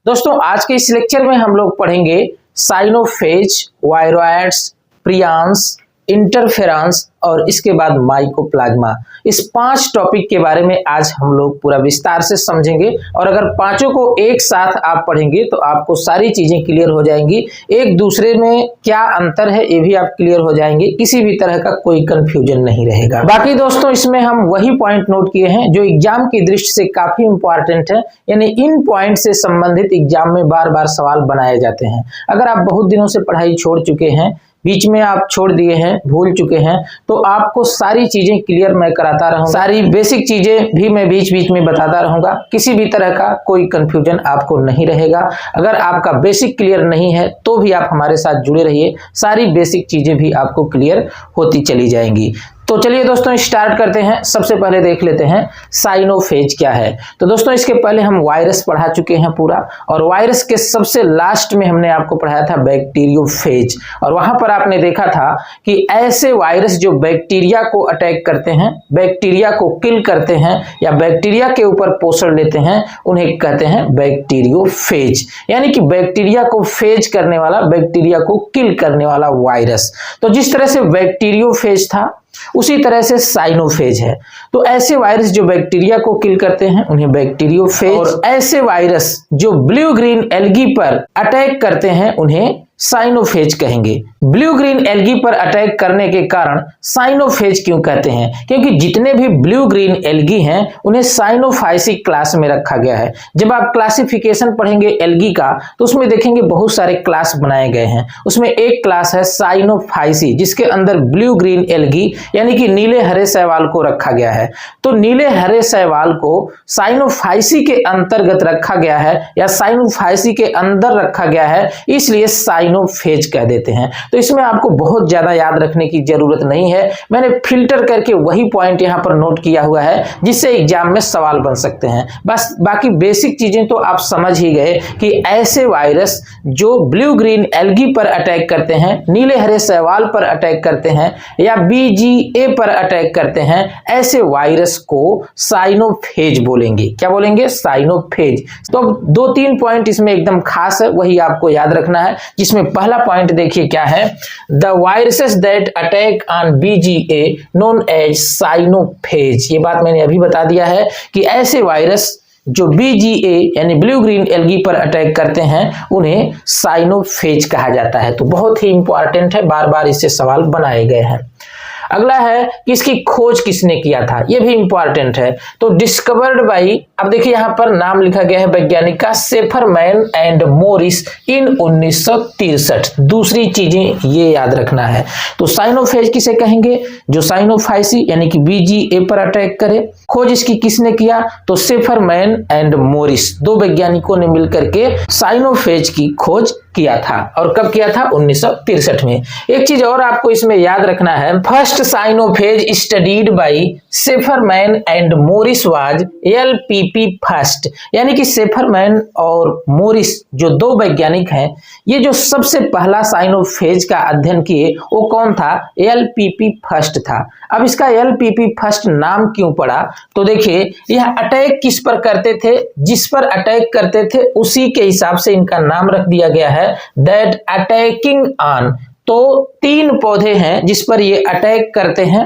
दोस्तों आज के इस लेक्चर में हम लोग पढ़ेंगे साइनोफेज, वायरॉइड्स, प्रियांस, इंटरफेरेंस और इसके बाद माइकोप्लाज्मा। इस 5 टॉपिक के बारे में आज हम लोग पूरा विस्तार से समझेंगे और अगर पांचों को एक साथ आप पढ़ेंगे तो आपको सारी चीजें क्लियर हो जाएंगी। एक दूसरे में क्या अंतर है ये भी आप क्लियर हो जाएंगे, किसी भी तरह का कोई कंफ्यूजन नहीं रहेगा। बाकी दोस्तों इसमें हम वही पॉइंट नोट किए हैं जो एग्जाम की दृष्टि से काफी इंपॉर्टेंट है, यानी इन पॉइंट से संबंधित एग्जाम में बार बार सवाल बनाए जाते हैं। अगर आप बहुत दिनों से पढ़ाई छोड़ चुके हैं, बीच में आप छोड़ दिए हैं, भूल चुके हैं, तो आपको सारी चीजें क्लियर मैं कराता रहूंगा, सारी बेसिक चीजें भी मैं बीच बीच में बताता रहूंगा। किसी भी तरह का कोई कंफ्यूजन आपको नहीं रहेगा। अगर आपका बेसिक क्लियर नहीं है तो भी आप हमारे साथ जुड़े रहिए, सारी बेसिक चीजें भी आपको क्लियर होती चली जाएंगी। तो चलिए दोस्तों स्टार्ट करते हैं। सबसे पहले देख लेते हैं साइनोफेज क्या है। तो दोस्तों इसके पहले हम वायरस पढ़ा चुके हैं पूरा, और वायरस के सबसे लास्ट में हमने आपको पढ़ाया था बैक्टीरियोफेज, और वहां पर आपने देखा था कि ऐसे वायरस जो बैक्टीरिया को अटैक करते हैं, बैक्टीरिया को किल करते हैं या बैक्टीरिया के ऊपर पोषण लेते हैं, उन्हें कहते हैं बैक्टीरियोफेज, यानी कि बैक्टीरिया को फेज करने वाला, बैक्टीरिया को किल करने वाला वायरस। तो जिस तरह से बैक्टीरियोफेज था उसी तरह से साइनोफेज है। तो ऐसे वायरस जो बैक्टीरिया को किल करते हैं उन्हें बैक्टीरियोफेज, और ऐसे वायरस जो ब्लू ग्रीन एल्गी पर अटैक करते हैं उन्हें साइनोफेज कहेंगे। ब्लू ग्रीन एल्गी पर अटैक करने के कारण साइनोफेज क्यों कहते हैं? क्योंकि जितने भी ब्लू ग्रीन एल्गी हैं उन्हें साइनोफाइसी क्लास में रखा गया है। जब आप क्लासिफिकेशन पढ़ेंगे एल्गी का तो उसमें देखेंगे बहुत सारे क्लास बनाए गए हैं। उसमें एक क्लास है साइनोफाइसी, जिसके अंदर ब्लू ग्रीन एल्गी यानी कि नीले हरे शैवाल को रखा गया है। तो नीले हरे शैवाल को साइनोफाइसी के अंतर्गत रखा गया है या साइनोफाइसी के अंदर रखा गया है, इसलिए साइनोफेज कह देते हैं। तो इसमें आपको बहुत ज्यादा याद रखने की जरूरत नहीं है, मैंने फिल्टर करके वही पॉइंट यहां पर नोट किया हुआ है जिससे एग्जाम में सवाल बन सकते हैं। बस बाकी बेसिक चीजें तो आप समझ ही गए कि ऐसे वायरस जो ब्लू ग्रीन एल्गी पर अटैक करते हैं, नीले हरे शैवाल पर अटैक करते हैं या बीजीए पर अटैक करते हैं, ऐसे वायरस को साइनोफेज बोलेंगे। क्या बोलेंगे? साइनोफेज। तो 2-3 पॉइंट इसमें एकदम खास है, वही आपको याद रखना है। जिसमें पहला पॉइंट देखिए क्या है, the viruses that attack on BGA known as cyanophage. ये बात मैंने अभी बता दिया है कि ऐसे वायरस जो बीजीए यानी ब्लू ग्रीन एल्गी पर अटैक करते हैं उन्हें साइनोफेज कहा जाता है। तो बहुत ही इंपॉर्टेंट है, बार बार इससे सवाल बनाए गए हैं। अगला है कि इसकी खोज किसने किया था, यह भी इंपॉर्टेंट है। तो डिस्कवर्ड बाई, अब देखिए यहां पर नाम लिखा गया है वैज्ञानिक का, सेफरमैन एंड मोरिस इन 1963। दूसरी चीजें ये याद रखना है। तो साइनोफेज किसे कहेंगे? जो साइनोफाइसी यानी कि बीजीए पर अटैक करे। खोज इसकी किसने किया? तो सेफरमैन एंड मोरिस, 2 वैज्ञानिकों ने मिलकर के साइनोफेज की खोज किया था। और कब किया था? 1963 में। एक चीज और आपको इसमें याद रखना है, first cyanophage studied by Safferman and Morris was LPP first, यानी कि सेफरमैन और मोरिस जो 2 वैज्ञानिक हैं, ये जो सबसे पहला साइनोफेज का अध्ययन किए वो कौन था? एलपीपी फर्स्ट था। अब इसका एलपीपी फर्स्ट नाम क्यों पड़ा? तो देखिए यह अटैक किस पर करते थे, जिस पर अटैक करते थे उसी के हिसाब से इनका नाम रख दिया गया है, दैट अटैकिंग ऑन। तो 3 पौधे हैं जिस पर ये अटैक करते हैं।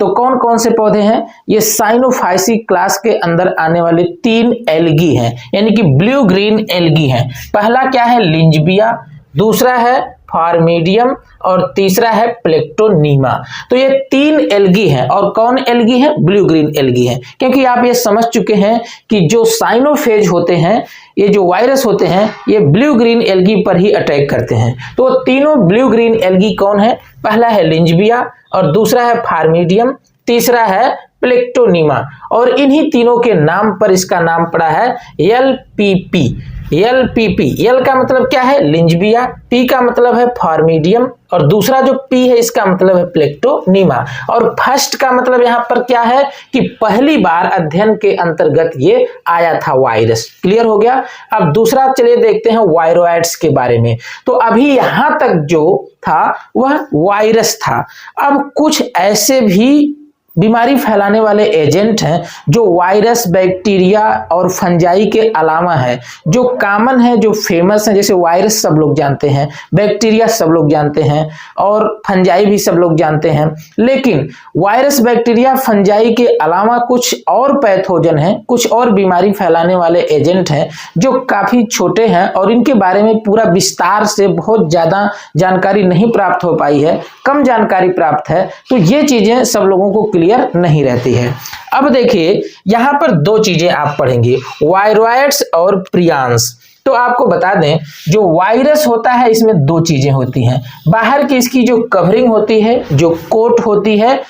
तो कौन कौन से पौधे हैं? ये साइनोफाइसी क्लास के अंदर आने वाले 3 एल्गी हैं, यानी कि ब्लू ग्रीन एल्गी हैं। पहला क्या है? लिंजबिया, दूसरा है फार्मीडियम और तीसरा है प्लेक्टोनीमा। तो ये 3 एल्गी हैं। और कौन एल्गी है? ब्लू ग्रीन एल्गी है। क्योंकि आप ये समझ चुके हैं कि जो साइनोफेज होते हैं, ये जो वायरस होते हैं, ये ब्लू ग्रीन एल्गी पर ही अटैक करते हैं। तो तीनों ब्लू ग्रीन एल्गी कौन है? पहला है लिंजबिया और दूसरा है फार्मीडियम, तीसरा है प्लेक्टोनीमा। और इन्हीं तीनों के नाम पर इसका नाम पड़ा है एलपीपी। एलपीपी, एल का मतलब क्या है? लिंजबिया, पी का मतलब है फार्मीडियम और दूसरा जो पी है इसका मतलब है प्लेक्टोनीमा। और फर्स्ट का मतलब यहां पर क्या है कि पहली बार अध्ययन के अंतर्गत ये आया था वायरस। क्लियर हो गया? अब दूसरा चलिए देखते हैं वायरॉइड्स के बारे में। तो अभी यहां तक जो था वह वायरस था। अब कुछ ऐसे भी बीमारी फैलाने वाले एजेंट हैं जो वायरस, बैक्टीरिया और फंजाई के अलावा है, जो कॉमन है, जो फेमस है। जैसे वायरस सब लोग जानते हैं, बैक्टीरिया सब लोग जानते हैं और फंजाई भी सब लोग जानते हैं। लेकिन वायरस, बैक्टीरिया, फंजाई के अलावा कुछ और पैथोजन हैं, कुछ और बीमारी फैलाने वाले एजेंट हैं जो काफी छोटे हैं और इनके बारे में पूरा विस्तार से बहुत ज्यादा जानकारी नहीं प्राप्त हो पाई है, कम जानकारी प्राप्त है। तो ये चीजें सब लोगों को क्लियर नहीं रहती है। अब देखिए यहां पर दो चीजें आप पढ़ेंगे, वायरॉइड्स और प्रियांस। तो आपको बता दें, जो वायरस होता है इसमें दो चीजें होती हैं। बाहर की इसकी जो कवरिंग होती है, जो कोट होती है,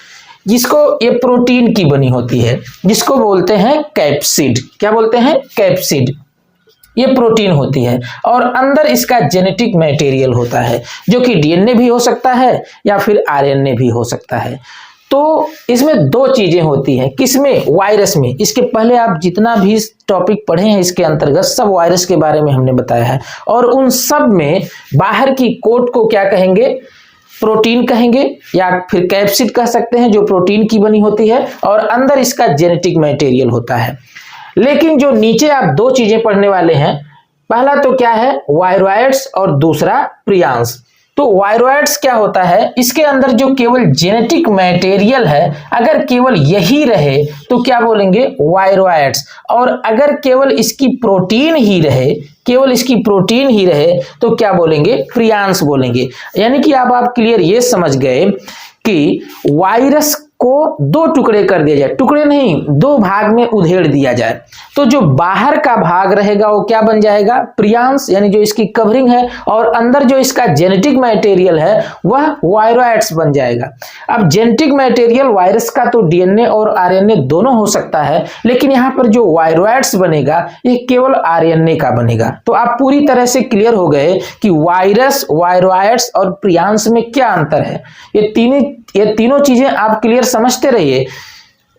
जिसको ये प्रोटीन की बनी होती है, जिसको बोलते हैं कैप्सिड। क्या बोलते हैं? कैप्सिड। ये प्रोटीन होती है और अंदर इसका जेनेटिक मटेरियल होता है, जो कि डीएनए भी हो सकता है या फिर आरएनए भी हो सकता है। तो इसमें दो चीजें होती हैं। किसमें? वायरस में। इसके पहले आप जितना भी टॉपिक पढ़े हैं इसके अंतर्गत सब वायरस के बारे में हमने बताया है, और उन सब में बाहर की कोट को क्या कहेंगे? प्रोटीन कहेंगे, या फिर कैप्सिड कह सकते हैं, जो प्रोटीन की बनी होती है और अंदर इसका जेनेटिक मटेरियल होता है। लेकिन जो नीचे आप दो चीजें पढ़ने वाले हैं, पहला तो क्या है? वायरॉइड्स, और दूसरा प्रियांस। तो वायरॉइड्स क्या होता है? इसके अंदर जो केवल जेनेटिक मटेरियल है, अगर केवल यही रहे तो क्या बोलेंगे? वायरॉइड्स। और अगर केवल इसकी प्रोटीन ही रहे, केवल इसकी प्रोटीन ही रहे तो क्या बोलेंगे? प्रियांस बोलेंगे। यानी कि अब आप क्लियर ये समझ गए कि वायरस को दो टुकड़े कर दिया जाए, टुकड़े नहीं, दो भाग में उधेड़ दिया जाए, तो जो बाहर का भाग रहेगा वो क्या बन जाएगा? प्रियांस, यानी जो इसकी कवरिंग है, और अंदर जो इसका जेनेटिक मटेरियल है वह वायरॉइड्स बन जाएगा। अब जेनेटिक मटेरियल वायरस का तो डीएनए और आरएनए दोनों हो सकता है, लेकिन यहाँ पर जो वायरॉइड्स बनेगा ये केवल आरएनए का बनेगा। तो आप पूरी तरह से क्लियर हो गए कि वायरस, वायरॉइड्स और प्रियांस में क्या अंतर है। ये तीनों चीजें आप क्लियर समझते रहिए।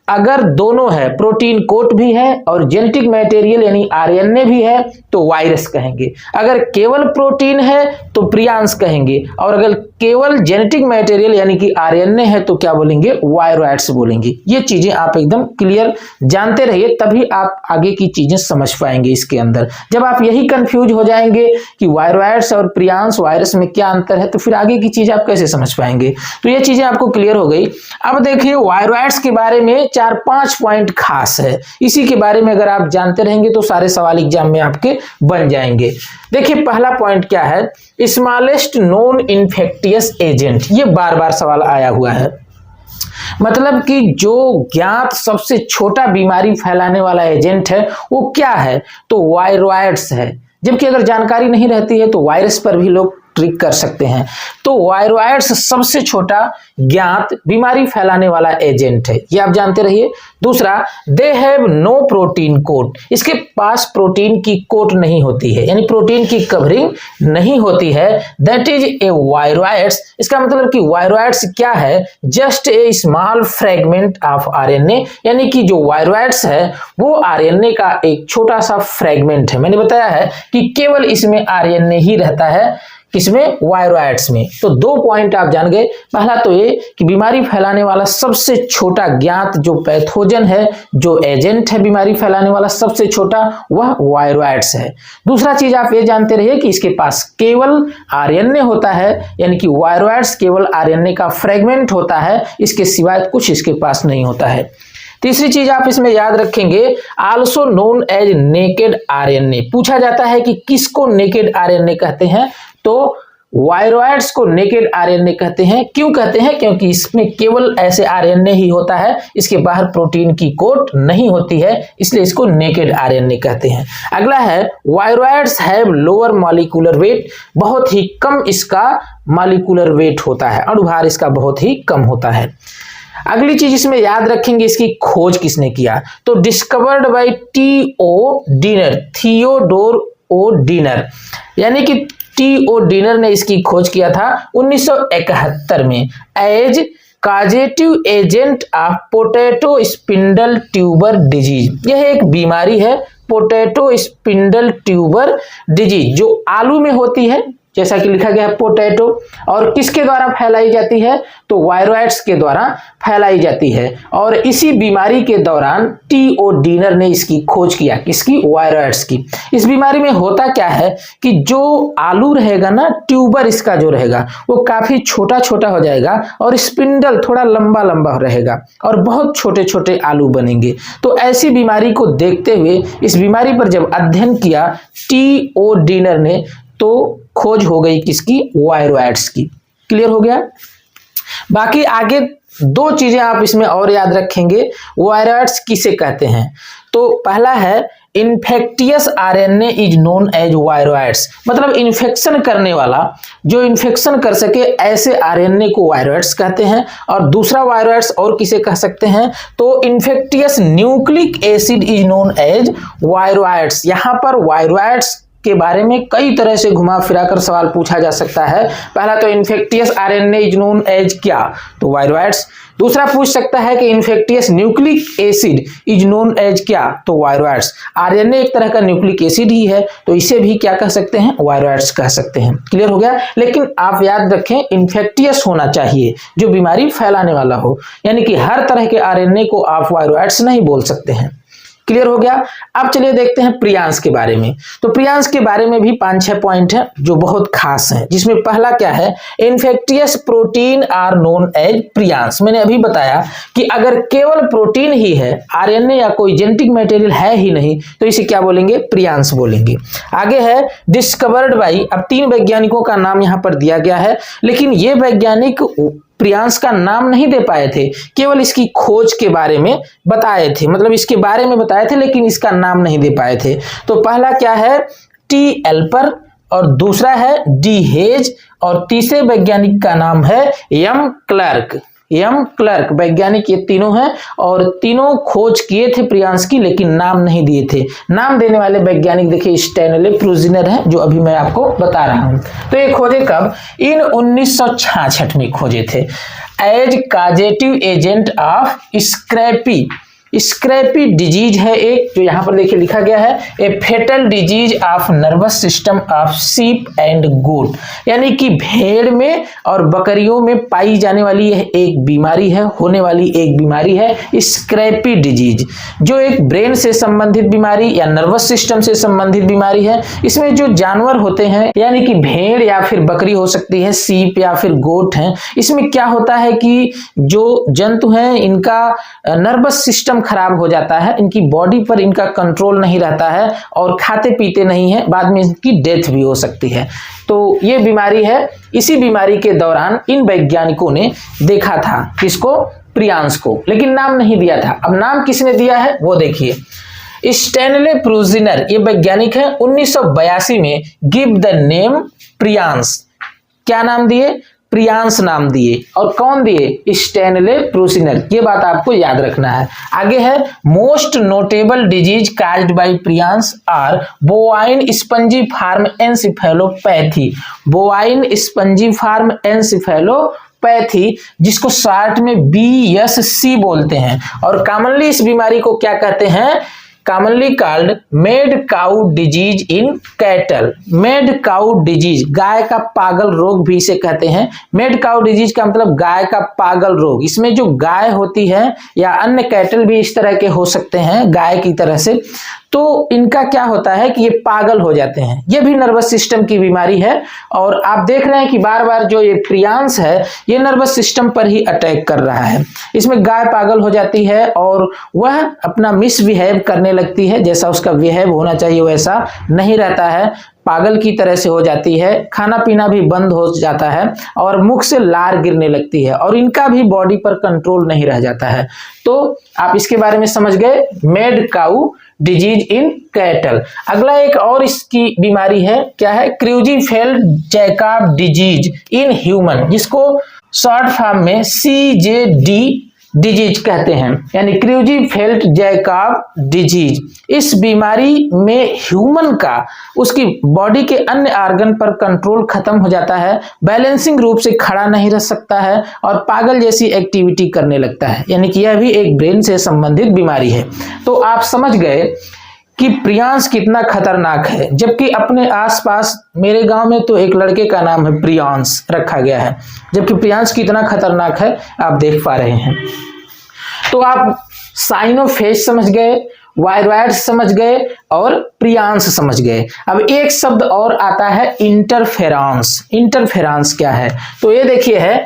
अगर दोनों है, प्रोटीन कोट भी है और जेनेटिक मटेरियल यानी आरएनए भी है, तो वायरस कहेंगे। अगर केवल प्रोटीन है तो प्रियांस कहेंगे, और अगर केवल जेनेटिक मटेरियल यानी कि आरएनए है तो क्या बोलेंगे? वायरॉइड्स बोलेंगे। ये चीजें आप एकदम क्लियर जानते रहिए, तभी आप आगे की चीजें समझ पाएंगे इसके अंदर। जब आप यही कंफ्यूज हो जाएंगे कि वायरॉइड्स और प्रियांस, वायरस में क्या अंतर है, तो फिर आगे की चीज आप कैसे समझ पाएंगे? तो ये चीजें आपको क्लियर हो गई। अब देखिए वायरॉइड्स के बारे में 4-5 पॉइंट खास है, इसी के बारे में अगर आप जानते रहेंगे तो सारे सवाल एग्जाम में आपके बन जाएंगे। देखिए पहला पॉइंट क्या है? Smallest known infectious agent. ये बार बार सवाल आया हुआ है, मतलब कि जो ज्ञात सबसे छोटा बीमारी फैलाने वाला एजेंट है वो क्या है? तो वायरॉइड्स है। जबकि अगर जानकारी नहीं रहती है तो वायरस पर भी लोग ट्रिक कर सकते हैं। तो वायरॉइड्स सबसे छोटा ज्ञात बीमारी फैलाने वाला एजेंट है, ये आप जानते रहिए। दूसरा, they have no protein coat. इसके पास प्रोटीन की कोट नहीं होती है, यानी प्रोटीन की कवरिंग नहीं होती है। That is a viroids. इसका मतलब कि वायरॉइड्स क्या है? Just a small fragment of RNA, यानी कि जो वायरॉइड्स है वो आरएनए का एक छोटा सा फ्रेगमेंट है। मैंने बताया है कि केवल इसमें आरएनए ही रहता है, किसमें? वायरॉइड्स में। तो दो पॉइंट आप जान गए। पहला तो ये कि बीमारी फैलाने वाला सबसे छोटा ज्ञात जो पैथोजन है, जो एजेंट है बीमारी फैलाने वाला सबसे छोटा, वह वायरॉइड्स है। दूसरा चीज आप ये जानते रहिए कि इसके पास केवल आरएनए होता है, यानी कि वायरॉइड्स केवल आरएनए का फ्रेगमेंट होता है, इसके सिवाय कुछ इसके पास नहीं होता है। तीसरी चीज आप इसमें याद रखेंगे, also known as naked RNA. पूछा जाता है कि किसको नेकेड आरएनए कहते हैं? तो वायरॉइड्स को नेकेड आरएनए कहते हैं। क्यों कहते हैं? क्योंकि इसमें केवल ऐसे आरएनए ही होता है, इसके बाहर प्रोटीन की कोट नहीं होती है, इसलिए इसको नेकेड आरएनए कहते हैं। अगला है, viroids have lower molecular weight. बहुत ही कम इसका मॉलिक्यूलर वेट होता है, अणुभार इसका बहुत ही कम होता है। अगली चीज इसमें याद रखेंगे, इसकी खोज किसने किया? तो discovered by T O. Diener, Theodor O Diener, यानी कि टी.ओ. डीनर ने इसकी खोज किया था 1971 में as causative agent of potato spindle tuber disease. यह एक बीमारी है, पोटैटो स्पिंडल ट्यूबर डिजीज, जो आलू में होती है। जैसा कि लिखा गया है पोटैटो। और किसके द्वारा फैलाई जाती है? तो वायरॉइड्स के द्वारा फैलाई जाती है। और इसी बीमारी के दौरान टी.ओ. डीनर ने इसकी खोज किया, किसकी? वायरॉइड्स की। इस बीमारी में होता क्या है कि जो आलू रहेगा ना, ट्यूबर इसका जो रहेगा वो काफी छोटा छोटा हो जाएगा और स्पिंडल थोड़ा लंबा लंबा रहेगा और बहुत छोटे छोटे आलू बनेंगे। तो ऐसी बीमारी को देखते हुए इस बीमारी पर जब अध्ययन किया टी.ओ. डीनर ने, तो खोज हो गई किसकी? वायरॉइड्स की। क्लियर हो गया? बाकी आगे दो चीजें आप इसमें और याद रखेंगे। वायरॉइड्स किसे कहते हैं? तो पहला है infectious RNA is known as viroids, मतलब इन्फेक्शन करने वाला, जो इन्फेक्शन कर सके ऐसे आरएनए को वायरॉइड्स कहते हैं। और दूसरा वायरॉइड्स और किसे कह सकते हैं? तो infectious nucleic acid is known as viroids. यहां पर वायरॉइड्स के बारे में कई तरह से घुमा फिरा कर सवाल पूछा जा सकता है। पहला तो infectious RNA is known as क्या? तो वायरॉइड्स। दूसरा पूछ सकता है कि infectious nucleic acid is known as क्या? तो वायरॉइड्स। आरएनए एक तरह का न्यूक्लिक एसिड ही है, तो इसे भी क्या कह सकते हैं? वायरॉइड्स कह सकते हैं। क्लियर हो गया? लेकिन आप याद रखें इन्फेक्टियस होना चाहिए, जो बीमारी फैलाने वाला हो, यानी कि हर तरह के आरएनए को आप वायरॉइड्स नहीं बोल सकते हैं। क्लियर हो गया? अब चलिए देखते हैं प्रियांस के बारे में। तो प्रियांस के बारे में भी 5-6 पॉइंट हैं जो बहुत खास हैं, जिसमें पहला क्या है? Infectious protein are known as prions. मैंने अभी बताया कि अगर केवल प्रोटीन ही है, आरएनए या कोई जेनेटिक मटेरियल है ही नहीं, तो इसे क्या बोलेंगे? प्रियांस बोलेंगे। आगे है डिस्कवर्ड बाई, अब 3 वैज्ञानिकों का नाम यहां पर दिया गया है, लेकिन ये वैज्ञानिक प्रियांस का नाम नहीं दे पाए थे, केवल इसकी खोज के बारे में बताए थे, मतलब इसके बारे में बताए थे लेकिन इसका नाम नहीं दे पाए थे। तो पहला क्या है? टी. एल्पर, और दूसरा है डी. हेज, और तीसरे वैज्ञानिक का नाम है एम. क्लार्क। एम. क्लार्क वैज्ञानिक ये तीनों हैं, और तीनों खोज किए थे प्रियांस की, लेकिन नाम नहीं दिए थे। नाम देने वाले वैज्ञानिक देखिए स्टैनले प्रूजिनर हैं, जो अभी मैं आपको बता रहा हूं। तो ये खोजे कब? इन 1966 में खोजे थे, as causative agent of scrapie. Scrapie disease है एक, जो यहां पर देखिए लिखा गया है, a fatal disease of nervous system of sheep and goat, यानी कि भेड़ में और बकरियों में पाई जाने वाली यह एक बीमारी है, होने वाली एक बीमारी है स्क्रैपी डिजीज, जो एक ब्रेन से संबंधित बीमारी या नर्वस सिस्टम से संबंधित बीमारी है। इसमें जो जानवर होते हैं, यानी कि भेड़ या फिर बकरी हो सकती है, सीप या फिर गोट है, इसमें क्या होता है कि जो जंतु हैं इनका नर्वस सिस्टम खराब हो जाता है, इनकी बॉडी पर इनका कंट्रोल नहीं रहता है और खाते पीते नहीं है, बाद में इनकी डेथ भी हो सकती है। तो ये बीमारी है। इसी बीमारी के दौरान इन वैज्ञानिकों ने देखा था, किसको? प्रियांस को, लेकिन नाम नहीं दिया था। अब नाम किसने दिया है वो देखिए, स्टैनले प्रूजिनर, ये वैज्ञानिक है, 1982 में गिव द नेम प्रियांस। क्या नाम दिए? प्रियांस नाम दिए। और कौन दिए? Stanley Prusiner. ये बात आपको याद रखना है। आगे है most notable disease caused by prions are bovine spongiform encephalopathy. Bovine spongiform encephalopathy, जिसको शॉर्ट में BSC बोलते हैं, और कॉमनली इस बीमारी को क्या कहते हैं? commonly called mad cow disease in cattle। mad cow disease, गाय का पागल रोग भी इसे कहते हैं। mad cow disease का मतलब गाय का पागल रोग। इसमें जो गाय होती है या अन्य कैटल भी इस तरह के हो सकते हैं गाय की तरह से, तो इनका क्या होता है कि ये पागल हो जाते हैं। ये भी नर्वस सिस्टम की बीमारी है, और आप देख रहे हैं कि बार बार जो ये प्रियांस है ये नर्वस सिस्टम पर ही अटैक कर रहा है। इसमें गाय पागल हो जाती है और वह अपना मिसबिहेव करने लगती है, जैसा उसका बिहेव होना चाहिए वैसा नहीं रहता है, पागल की तरह से हो जाती है, खाना पीना भी बंद हो जाता है और मुख से लार गिरने लगती है, और इनका भी बॉडी पर कंट्रोल नहीं रह जाता है। तो आप इसके बारे में समझ गए, mad cow disease in cattle. अगला एक और इसकी बीमारी है, क्या है? क्रूजीफेल्ड-जैकब डिजीज इन ह्यूमन, जिसको शॉर्ट फॉर्म में CJD डिजीज कहते हैं, यानी क्रूजीफेल्ड-जैकब डिजीज। इस बीमारी में ह्यूमन का उसकी बॉडी के अन्य ऑर्गन पर कंट्रोल खत्म हो जाता है, बैलेंसिंग रूप से खड़ा नहीं रह सकता है और पागल जैसी एक्टिविटी करने लगता है, यानी कि यह भी एक ब्रेन से संबंधित बीमारी है। तो आप समझ गए कि प्रियांश कितना खतरनाक है, जबकि अपने आसपास मेरे गांव में तो एक लड़के का नाम है प्रियांश रखा गया है, जबकि प्रियांश कितना खतरनाक है आप देख पा रहे हैं। तो आप साइनोफेज समझ गए, वायरॉइड्स समझ गए और प्रियांश समझ गए। अब एक शब्द और आता है इंटरफेरेंस। इंटरफेरेंस क्या है? तो ये देखिए है,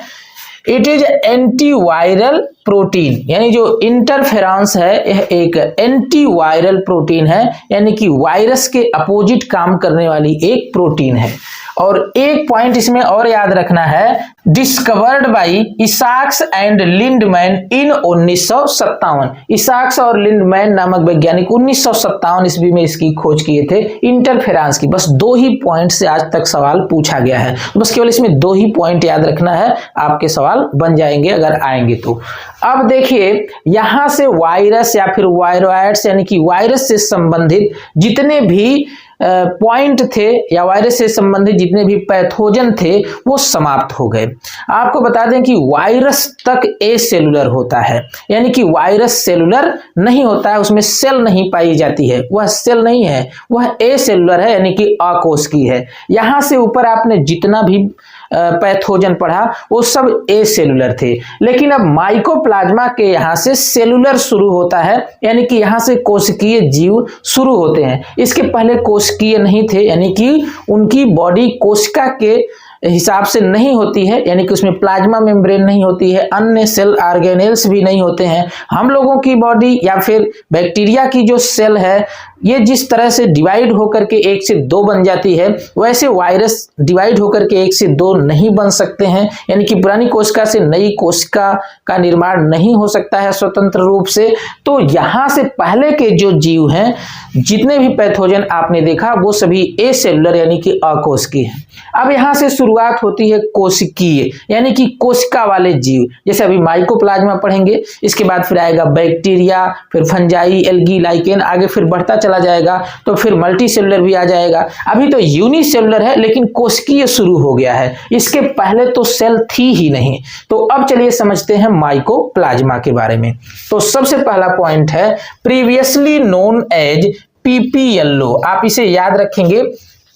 इट इज एंटीवायरल प्रोटीन, यानी जो इंटरफेरेंस है यह एक एंटीवायरल प्रोटीन है, यानी कि वायरस के अपोजिट काम करने वाली एक प्रोटीन है। और एक पॉइंट इसमें और याद रखना है, डिस्कवर्ड बाय इसाक्स एंड लिंडमैन इन 1957। इसाक्स और लिंडमैन नामक वैज्ञानिक 1957 ईस्वी में इसकी खोज किए थे, इंटरफेरेंस की। बस 2 ही पॉइंट से आज तक सवाल पूछा गया है, बस केवल इसमें 2 ही पॉइंट याद रखना है, आपके सवाल बन जाएंगे अगर आएंगे तो। अब देखिए, यहां से वायरस या फिर वायरॉइड्स यानी कि वायरस से संबंधित जितने भी पॉइंट थे या वायरस से संबंधित जितने भी पैथोजन थे वो समाप्त हो गए। आपको बता दें कि वायरस तक ए सेलुलर होता है, यानी कि वायरस सेलुलर नहीं होता है, उसमें सेल नहीं पाई जाती है, वह सेल नहीं है, वह ए सेलुलर है, यानी कि अकोशिकीय है। यहां से ऊपर आपने जितना भी पैथोजन पढ़ा वो सब ए सेलुलर थे, लेकिन अब माइकोप्लाज्मा के यहाँ से सेलुलर शुरू होता है, यानी कि यहाँ से कोशिकीय जीव शुरू होते हैं। इसके पहले कोशिकीय नहीं थे, यानी कि उनकी बॉडी कोशिका के हिसाब से नहीं होती है, यानी कि उसमें प्लाज्मा मेम्ब्रेन नहीं होती है, अन्य सेल ऑर्गेनेल्स भी नहीं होते हैं। हम लोगों की बॉडी या फिर बैक्टीरिया की जो सेल है ये जिस तरह से डिवाइड होकर के 1 से 2 बन जाती है, वैसे वायरस डिवाइड होकर के 1 से 2 नहीं बन सकते हैं, यानी कि पुरानी कोशिका से नई कोशिका का निर्माण नहीं हो सकता है स्वतंत्र रूप से। तो यहाँ से पहले के जो जीव हैं, जितने भी पैथोजन आपने देखा वो सभी ए सेलुलर यानी कि अकोशिकीय हैं। अब यहाँ से शुरुआत होती है कोशिकीय, यानी कि कोशिका वाले जीव, जैसे अभी माइकोप्लाज्मा पढ़ेंगे, इसके बाद फिर आएगा बैक्टीरिया, फिर फंजाई, एल्गी, लाइकेन, आगे फिर बढ़ता चला जाएगा तो फिर मल्टी सेलुलर भी आ जाएगा। अभी तो यूनिसेलुलर है लेकिन कोशिकीय शुरू हो गया है, इसके पहले तो सेल थी ही नहीं। तो अब चलिए समझते हैं माइकोप्लाज्मा के बारे में। तो सबसे पहला पॉइंट है previously known as PP LO. आप इसे याद रखेंगे,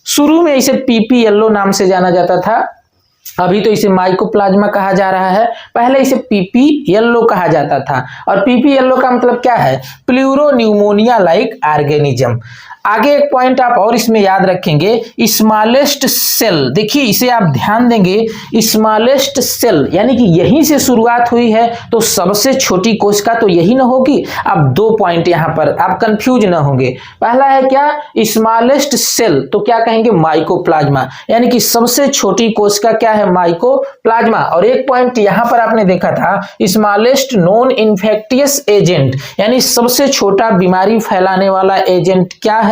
शुरू में इसे पीपी येलो नाम से जाना जाता था, अभी तो इसे माइकोप्लाज्मा कहा जा रहा है, पहले इसे पीपी येलो कहा जाता था। और पीपी येलो का मतलब क्या है? प्लूरोन्यूमोनिया लाइक ऑर्गेनिज्म। आगे एक पॉइंट आप और इसमें याद रखेंगे, स्मॉलेस्ट सेल। देखिए इसे आप ध्यान देंगे, स्मॉलेस्ट सेल यानी कि यहीं से शुरुआत हुई है, तो सबसे छोटी कोशिका तो यही ना होगी। अब 2 पॉइंट यहाँ पर आप कंफ्यूज ना होंगे। पहला है क्या? स्मॉलेस्ट सेल, तो क्या कहेंगे? माइकोप्लाज्मा, यानी कि सबसे छोटी कोशिका क्या है? माइकोप्लाज्मा। और एक पॉइंट यहाँ पर आपने देखा था, स्मॉलेस्ट नॉन इन्फेक्टियस एजेंट, यानी सबसे छोटा बीमारी फैलाने वाला एजेंट क्या है?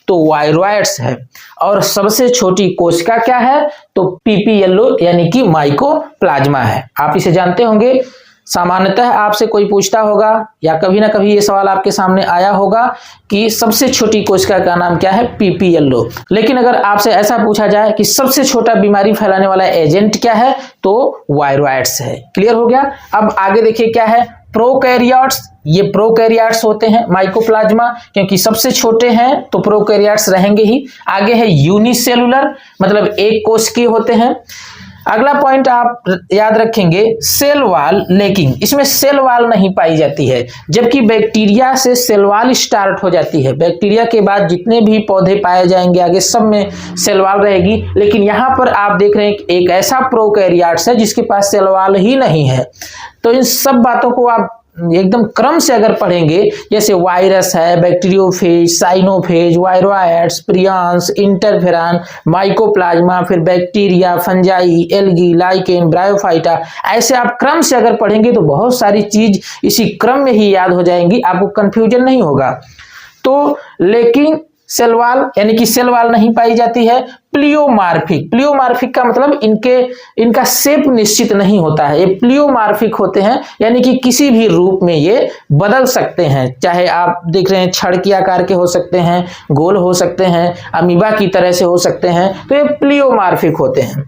तो वायरॉइड्स है। और सबसे छोटी कोशिका क्या है? तो पीपी येलो यानी कि माइकोप्लाज्मा है। आप इसे जानते होंगे, सामान्यतः आपसे कोई पूछता होगा या कभी ना कभी ये सवाल आपके सामने आया होगा कि सबसे छोटी कोशिका का नाम क्या है? PP yellow. लेकिन अगर आपसे ऐसा पूछा जाए कि सबसे छोटा बीमारी फैलाने वाला एजेंट क्या है, तो वायरॉइड्स है। क्लियर हो गया? अब आगे देखिए क्या है, प्रोकैरियोट्स। ये प्रोकैरियोट्स होते हैं माइकोप्लाज्मा, क्योंकि सबसे छोटे हैं तो प्रोकैरियोट्स रहेंगे ही। आगे है यूनिसेलुलर, मतलब एक कोशिकीय होते हैं। अगला पॉइंट आप याद रखेंगे, सेल वॉल लेकिंग। इसमें सेल वॉल नहीं पाई जाती है, जबकि बैक्टीरिया से सेल वॉल स्टार्ट हो जाती है। बैक्टीरिया के बाद जितने भी पौधे पाए जाएंगे आगे सब में सेल वॉल रहेगी, लेकिन यहाँ पर आप देख रहे हैं एक ऐसा प्रोकैरियोट्स है जिसके पास सेल वॉल ही नहीं है। तो इन सब बातों को आप एकदम क्रम से अगर पढ़ेंगे, जैसे वायरस है, bacteriophage, cyanophage, viroids, prions, interferon, mycoplasma, फिर bacteria, fungi, algae, lichen, bryophyta, ऐसे आप क्रम से अगर पढ़ेंगे तो बहुत सारी चीज इसी क्रम में ही याद हो जाएंगी, आपको कंफ्यूजन नहीं होगा। तो लेकिन सेल वॉल यानी कि सेल वॉल नहीं पाई जाती है। प्लियोमार्फिक, प्लियोमार्फिक का मतलब इनका शेप निश्चित नहीं होता है, ये प्लियोमार्फिक होते हैं, यानी कि किसी भी रूप में ये बदल सकते हैं। चाहे आप देख रहे हैं छड़ के आकार के हो सकते हैं, गोल हो सकते हैं, अमीबा की तरह से हो सकते हैं, तो ये प्लियोमार्फिक होते हैं।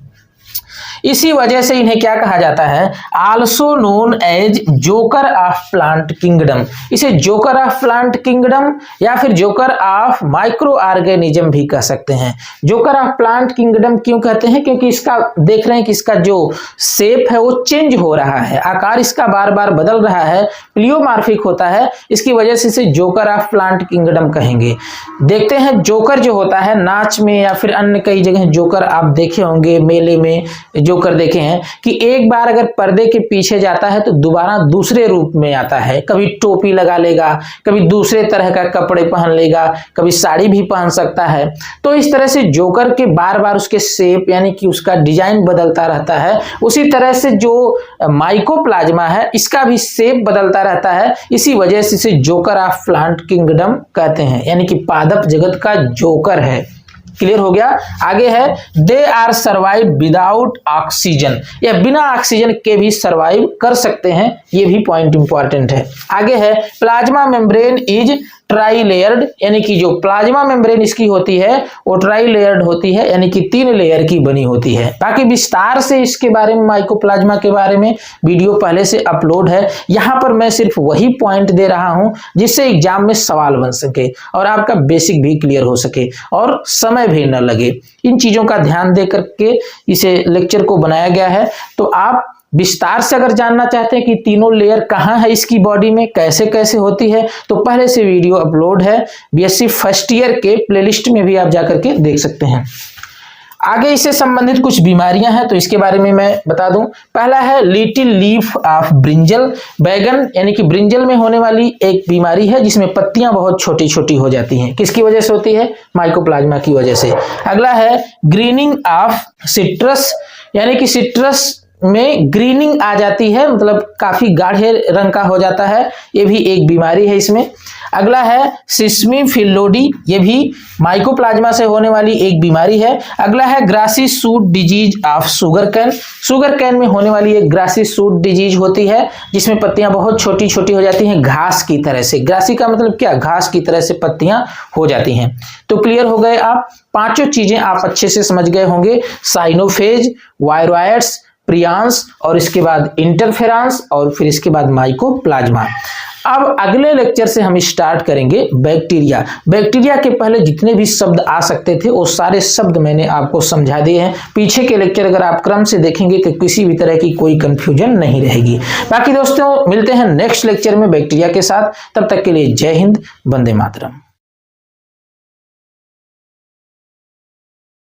इसी वजह से इन्हें क्या कहा जाता है, also known as joker of plant kingdom. इसे जोकर ऑफ प्लांट किंगडम या फिर जोकर ऑफ माइक्रो ऑर्गेनिज्म भी कह सकते हैं। जोकर ऑफ प्लांट किंगडम क्यों कहते हैं, क्योंकि इसका देख रहे हैं कि इसका जो शेप है वो चेंज हो रहा है, आकार इसका बार बार बदल रहा है, प्लियोमार्फिक होता है, इसकी वजह से इसे जोकर ऑफ प्लांट किंगडम कहेंगे। देखते हैं जोकर जो होता है नाच में या फिर अन्य कई जगह जोकर आप देखे होंगे, मेले में जोकर देखे हैं कि एक बार अगर पर्दे के पीछे जाता है तो दोबारा दूसरे रूप में आता है, कभी टोपी लगा लेगा, कभी दूसरे तरह का कपड़े पहन लेगा, कभी साड़ी भी पहन सकता है। तो इस तरह से जोकर के बार बार उसके शेप यानी कि उसका डिजाइन बदलता रहता है। उसी तरह से जो माइकोप्लाज्मा है इसका भी शेप बदलता रहता है, इसी वजह से इसे जोकर ऑफ प्लांट किंगडम कहते हैं, यानी कि पादप जगत का जोकर है। क्लियर हो गया। आगे है they are survive without oxygen, या बिना ऑक्सीजन के भी सर्वाइव कर सकते हैं, ये भी पॉइंट इंपॉर्टेंट है। आगे है plasma membrane is try layered, यानी कि जो प्लाज्मा मेम्ब्रेन इसकी होती है वो ट्राई लेयर्ड होती है, यानी कि 3 लेयर की बनी होती है। बाकी विस्तार से इसके बारे में माइकोप्लाज्मा के बारे में वीडियो पहले से अपलोड है, यहाँ पर मैं सिर्फ वही पॉइंट दे रहा हूं जिससे एग्जाम में सवाल बन सके और आपका बेसिक भी क्लियर हो सके और समय भी न लगे। इन चीजों का ध्यान दे करके इसे लेक्चर को बनाया गया है। तो आप विस्तार से अगर जानना चाहते हैं कि तीनों लेयर कहाँ है इसकी बॉडी में, कैसे कैसे होती है, तो पहले से वीडियो अपलोड है बीएससी फर्स्ट ईयर के प्लेलिस्ट में भी आप जाकर के देख सकते हैं। आगे इससे संबंधित कुछ बीमारियां हैं तो इसके बारे में मैं बता दूं। पहला है लिटिल लीफ ऑफ ब्रिंजल, बैगन यानी कि ब्रिंजल में होने वाली एक बीमारी है जिसमें पत्तियां बहुत छोटी छोटी हो जाती हैं। किसकी वजह से होती है, माइकोप्लाज्मा की वजह से। अगला है ग्रीनिंग ऑफ सिट्रस, यानी कि सिट्रस में ग्रीनिंग आ जाती है, मतलब काफी गाढ़े रंग का हो जाता है, ये भी एक बीमारी है इसमें। अगला है सिस्मी फिलोडी, ये भी माइकोप्लाज्मा से होने वाली एक बीमारी है। अगला है grassy shoot disease of sugar cane, sugar cane में होने वाली एक ग्रासी सूट डिजीज होती है जिसमें पत्तियां बहुत छोटी छोटी हो जाती हैं घास की तरह से। ग्रासी का मतलब क्या, घास की तरह से पत्तियां हो जाती हैं। तो क्लियर हो गए आप, पांचों चीजें आप अच्छे से समझ गए होंगे, साइनोफेज, वायरोइड्स, प्रियांस और इसके बाद इंटरफेरेंस और फिर इसके बाद माइकोप्लाज्मा। अब अगले लेक्चर से हम स्टार्ट करेंगे बैक्टीरिया। बैक्टीरिया के पहले जितने भी शब्द आ सकते थे वो सारे शब्द मैंने आपको समझा दिए हैं। पीछे के लेक्चर अगर आप क्रम से देखेंगे तो किसी भी तरह की कोई कंफ्यूजन नहीं रहेगी। बाकी दोस्तों मिलते हैं नेक्स्ट लेक्चर में बैक्टीरिया के साथ, तब तक के लिए जय हिंद, वंदे मातरम।